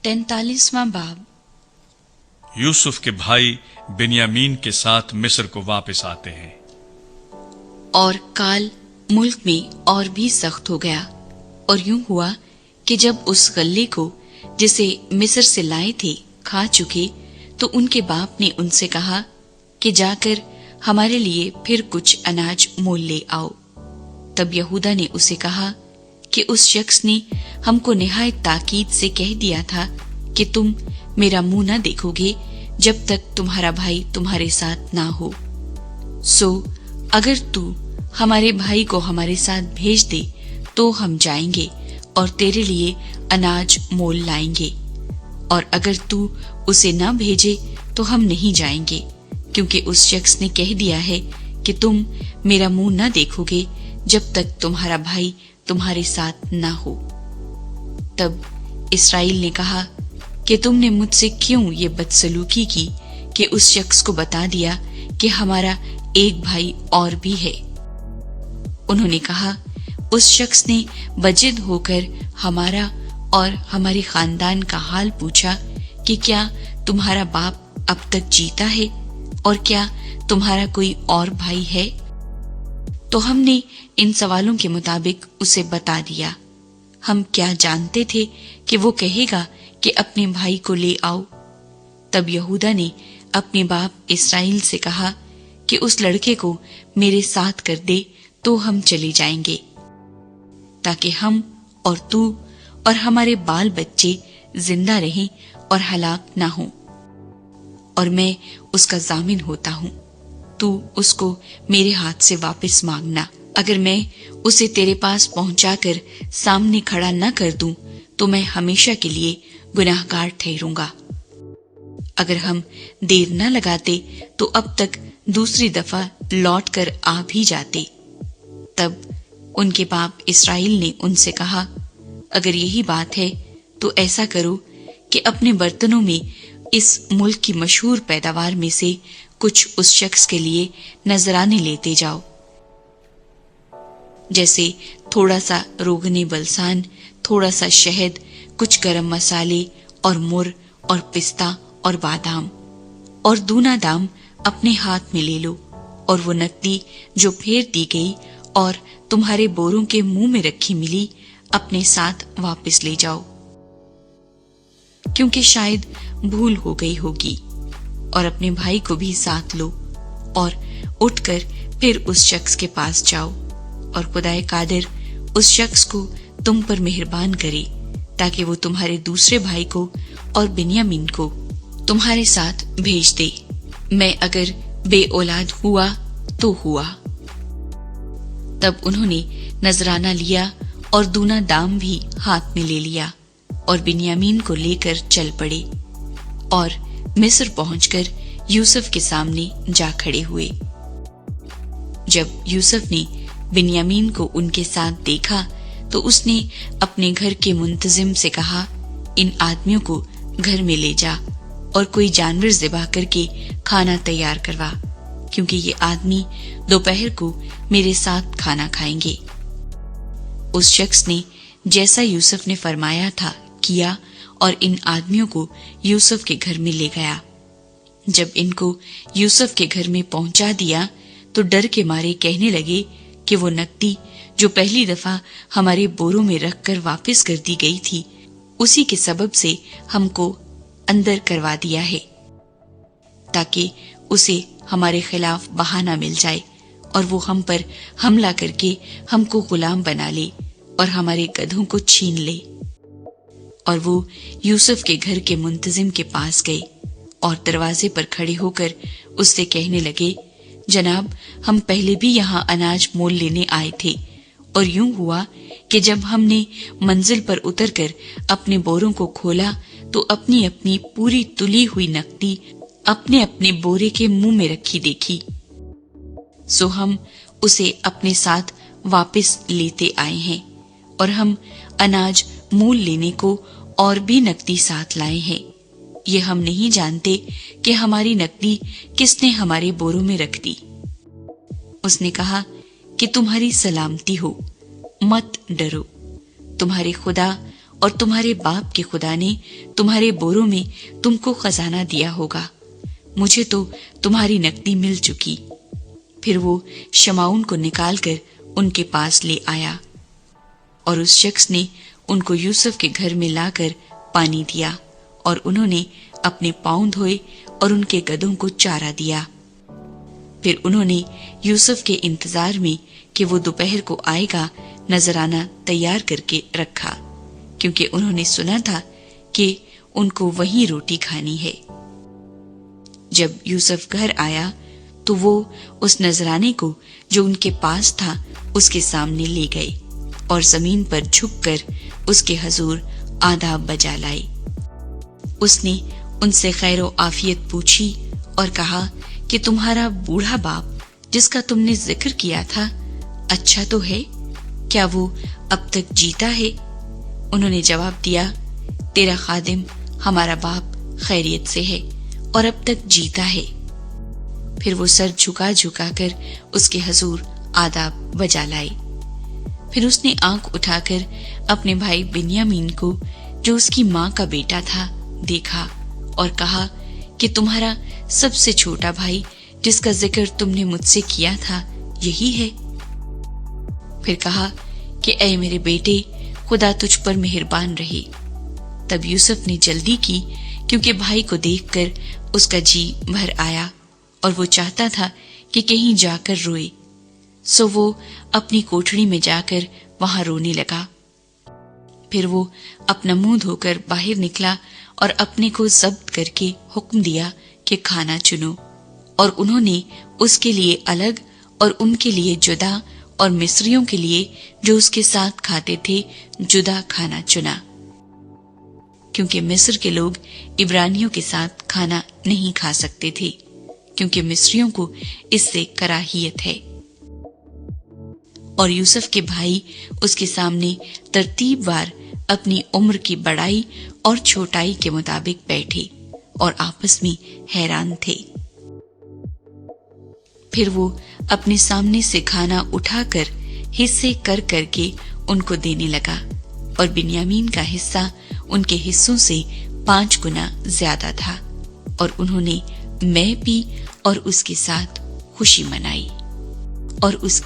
43वां बाब। यूसुफ के भाई बिन्यामीन के साथ मिस्र को वापस आते हैं। और काल मुल्क में और भी सख्त हो गया, और यूं हुआ कि जब उस गल्ले को जिसे मिस्र से लाए थे खा चुके, तो उनके बाप ने उनसे कहा कि जाकर हमारे लिए फिर कुछ अनाज मोल ले आओ। तब यहूदा ने उसे कहा कि उस शख्स ने हमको निहायत ताकीद से कह दिया था कि तुम मेरा मुंह न देखोगे जब तक तुम्हारा भाई तुम्हारे साथ ना हो। सो अगर तू हमारे भाई को हमारे साथ भेज दे तो हम जाएंगे और तेरे लिए अनाज मोल लाएंगे, और अगर तू उसे न भेजे तो हम नहीं जाएंगे, क्योंकि उस शख्स ने कह दिया है कि तुम मेरा मुंह न देखोगे जब तक तुम्हारा भाई तुम्हारे साथ ना हो। तब इस्राएल ने कहा कि तुमने मुझसे क्यों ये बदसलूकी की कि उस शख्स को बता दिया कि हमारा एक भाई और भी है। उन्होंने कहा, उस शख्स ने बजिद होकर हमारा और हमारे खानदान का हाल पूछा कि क्या तुम्हारा बाप अब तक जीता है और क्या तुम्हारा कोई और भाई है? तो हमने इन सवालों के मुताबिक उसे बता दिया। हम क्या जानते थे कि वो कहेगा कि अपने भाई को ले आओ। तब यहूदा ने अपने बाप इस्राएल से कहा कि उस लड़के को मेरे साथ कर दे तो हम चले जाएंगे, ताकि हम और तू और हमारे बाल बच्चे जिंदा रहें और हलाक ना हों। और मैं उसका जामिन होता हूँ, तू उसको मेरे हाथ से वापस मांगना। अगर मैं उसे तेरे पास पहुंचाकर सामने खड़ा न कर दूं, तो मैं हमेशा के लिए गुनाहगार ठहरूंगा। अगर हम देर न लगाते तो अब तक दूसरी दफा लौट कर आ भी जाते। तब उनके बाप इस्राएल ने उनसे कहा, अगर यही बात है तो ऐसा करो कि अपने बर्तनों में इस मुल्क की मशहूर पैदावार में से कुछ उस शख्स के लिए नजराने लेते जाओ, जैसे थोड़ा सा रोगने बलसान, थोड़ा सा शहद, कुछ गरम मसाले और मुर और पिस्ता और बादाम, और दूना दाम अपने हाथ में ले लो, और वो नकदी जो फेर दी गई और तुम्हारे बोरों के मुंह में रखी मिली अपने साथ वापस ले जाओ, क्योंकि शायद भूल हो गई होगी। और अपने भाई को भी साथ लो और उठकर फिर उस शख्स के पास जाओ, और खुदाए कादिर उस शख्स को तुम पर मेहरबान करे, ताकि वो तुम्हारे दूसरे भाई को और बिन्यामीन को तुम्हारे साथ भेज दे। मैं अगर बे औलाद हुआ तो हुआ। तब उन्होंने नजराना लिया और दूना दाम भी हाथ में ले लिया, और बिन्यामीन को लेकर चल पड़े, और मिस्र पहुंचकर यूसुफ के सामने जा खड़े हुए। जब यूसुफ ने बिन्यामीन को उनके साथ देखा तो उसने अपने घर के मुंतजिम से कहा, इन आदमियों को घर में ले जा और कोई जानवर ज़िबा करके खाना तैयार करवा, क्योंकि ये आदमी दोपहर को मेरे साथ खाना खाएंगे। उस शख्स ने जैसा यूसुफ ने फरमाया था किया, और इन आदमियों को यूसुफ के घर में ले गया। जब इनको यूसुफ के घर में पहुंचा दिया तो डर के मारे कहने लगे कि वो नकदी जो पहली दफा हमारे बोरों में रखकर वापस कर दी गई थी, उसी के सबब से हमको अंदर करवा दिया है, ताकि उसे हमारे खिलाफ बहाना मिल जाए और वो हम पर हमला करके हमको गुलाम बना ले और हमारे गधों को छीन ले। और वो यूसुफ के घर के मुंतजिम के पास गए और दरवाजे पर खड़े होकर उससे कहने लगे, जनाब, हम पहले भी यहाँ अनाज मोल लेने आए थे, और यूं हुआ कि जब हमने मंजिल पर उतरकर अपने बोरों को खोला तो अपनी अपनी पूरी तुली हुई नकदी अपने अपने बोरे के मुंह में रखी देखी। सो हम उसे अपने साथ वापस लेते आए हैं, और हम अनाज मोल लेने को और भी नकदी साथ लाए हैं। ये हम नहीं जानते कि हमारी नकदी किसने हमारे बोरों में रख दी। उसने कहा कि तुम्हारी सलामती हो, मत डरो, तुम्हारे खुदा اور تمہارے باپ کے خدا نے تمہارے بوروں میں تم کو خزانہ دیا ہوگا، مجھے تو تمہاری نقدی مل چکی۔ پھر وہ شمعون کو نکال کر ان کے پاس لے آیا، اور اس شخص نے ان کو یوسف کے گھر میں لا کر پانی دیا، اور انہوں نے اپنے پاؤں دھوئے اور ان کے گدھوں کو چارہ دیا۔ پھر انہوں نے یوسف کے انتظار میں کہ وہ دوپہر کو آئے گا نذرانہ تیار کر کے رکھا، کیونکہ انہوں نے سنا تھا کہ ان کو وہیں روٹی کھانی ہے۔ جب یوسف گھر آیا تو وہ اس نذرانے کو جو ان کے پاس تھا اس کے سامنے لے گئے اور زمین پر جھک کر اس کے حضور آداب بجا لائے۔ اس نے ان سے خیر و عافیت پوچھی اور کہا کہ تمہارا بوڑھا باپ جس کا تم نے ذکر کیا تھا اچھا تو ہے؟ کیا وہ اب تک جیتا ہے؟ انہوں نے جواب دیا، تیرا خادم ہمارا باپ خیریت سے ہے اور اب تک جیتا ہے۔ پھر وہ سر جھکا جھکا کر اس کے حضور آداب بجا لائے۔ پھر اس نے آنکھ اٹھا کر اپنے بھائی بنیامین کو جو اس کی ماں کا بیٹا تھا دیکھا اور کہا کہ تمہارا سب سے چھوٹا بھائی جس کا ذکر تم نے مجھ سے کیا تھا یہی ہے؟ پھر کہا کہ اے میرے بیٹے، خدا تجھ پر مہربان رہے۔ تب یوسف نے جلدی کی کیونکہ بھائی کو دیکھ کر اس کا جی بھر آیا اور وہ چاہتا تھا کہ کہیں جا کر روئے، سو وہ اپنی کوٹھڑی میں جا کر وہاں رونے لگا۔ پھر وہ اپنا منہ دھو کر باہر نکلا اور اپنے کو ضبط کر کے حکم دیا کہ کھانا چنو، اور انہوں نے اس کے لیے الگ اور ان کے لیے جدا اور مصریوں کے لیے جو اس کے ساتھ کھاتے تھے جدا کھانا چنا، کیونکہ مصر کے لوگ عبرانیوں کے ساتھ کھانا نہیں کھا سکتے تھے، کیونکہ مصریوں کو اس سے کراہیت ہے۔ اور یوسف کے بھائی اس کے سامنے ترتیب وار اپنی عمر کی بڑائی اور چھوٹائی کے مطابق بیٹھے اور آپس میں حیران تھے۔ پھر وہ اپنے سامنے سے کھانا اٹھا کر حصے کر کر کے ان کو دینے لگا، اور بنیامین کا حصہ ان کے حصوں سے 5 گنا زیادہ تھا، اور انہوں نے مے پی اور اس کے ساتھ خوشی منائی، اور اس